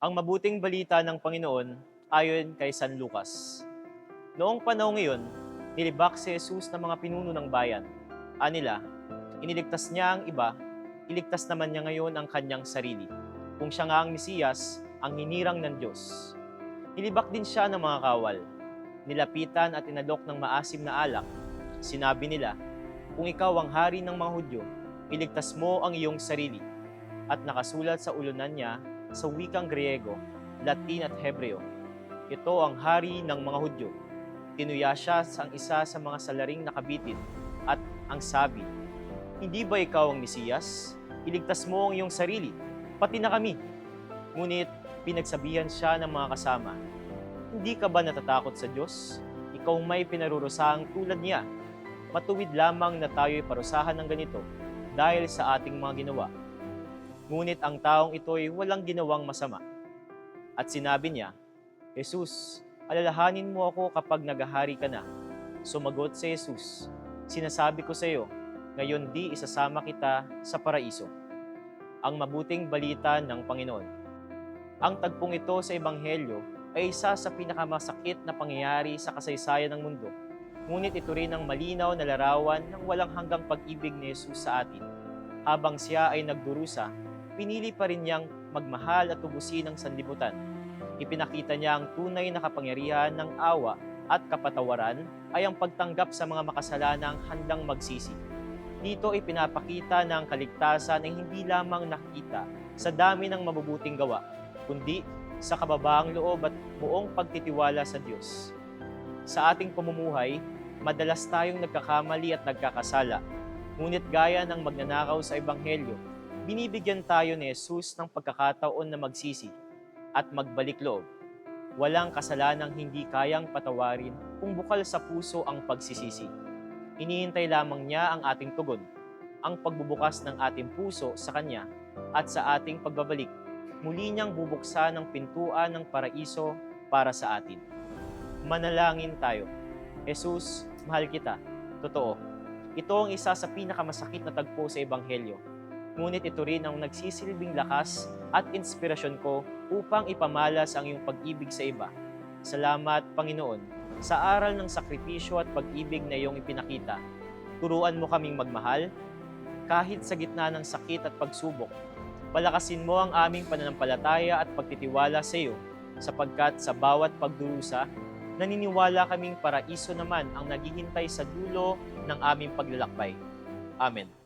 Ang mabuting balita ng Panginoon ayon kay San Lucas. Noong panahon ngayon, nilibak si Jesus ng mga pinuno ng bayan. Anila, iniligtas niya ang iba, iligtas naman niya ngayon ang kanyang sarili. Kung siya nga ang Mesiyas, ang hinirang ng Diyos. Nilibak din siya ng mga kawal. Nilapitan at inalok ng maasim na alak. Sinabi nila, kung ikaw ang hari ng mga Hudyo, iligtas mo ang iyong sarili. At nakasulat sa ulunan niya sa wikang Griego, Latin at Hebreo. Ito ang hari ng mga Hudyo. Tinuya siya sa isa sa mga salaring nakabitin at ang sabi, hindi ba ikaw ang Mesiyas? Iligtas mo ang iyong sarili, pati na kami. Ngunit pinagsabihan siya ng mga kasama, hindi ka ba natatakot sa Diyos? Ikaw may pinarurusahang tulad niya. Matuwid lamang na tayo'y parusahan ng ganito dahil sa ating mga ginawa. Ngunit ang taong ito'y walang ginawang masama. At sinabi niya, Jesus, alalahanin mo ako kapag naghahari ka na. Sumagot si Jesus, sinasabi ko sa iyo, ngayon di isasama kita sa paraiso. Ang mabuting balita ng Panginoon. Ang tagpong ito sa Ebanghelyo ay isa sa pinakamasakit na pangyayari sa kasaysayan ng mundo. Ngunit ito rin ang malinaw na larawan ng walang hanggang pag-ibig ni Jesus sa atin. Habang siya ay nagdurusa, pinili pa rin niyang magmahal at tubusin ang sanlibutan. Ipinakita niya ang tunay na kapangyarihan ng awa at kapatawaran ay ang pagtanggap sa mga makasalanang handang magsisi. Dito ipinapakita na ang kaligtasan ay hindi lamang nakikita sa dami ng mabubuting gawa, kundi sa kababaang loob at buong pagtitiwala sa Diyos. Sa ating pamumuhay, madalas tayong nagkakamali at nagkakasala. Ngunit gaya ng magnanakaw sa Ebanghelyo, binibigyan tayo ni Jesus ng pagkakataon na magsisi at magbalik loob. Walang kasalanang hindi kayang patawarin kung bukal sa puso ang pagsisisi. Hinihintay lamang niya ang ating tugon, ang pagbubukas ng ating puso sa Kanya at sa ating pagbabalik. Muli niyang bubuksan ang pintuan ng paraiso para sa atin. Manalangin tayo. Jesus, mahal kita. Totoo, ito ang isa sa pinakamasakit na tagpo sa Ebanghelyo. Ngunit ito rin ang nagsisilbing lakas at inspirasyon ko upang ipamalas ang iyong pag-ibig sa iba. Salamat, Panginoon, sa aral ng sakripisyo at pag-ibig na iyong ipinakita. Turuan mo kaming magmahal, kahit sa gitna ng sakit at pagsubok. Palakasin mo ang aming pananampalataya at pagtitiwala sa iyo, sapagkat sa bawat pagdurusa, naniniwala kaming paraiso naman ang naghihintay sa dulo ng aming paglalakbay. Amen.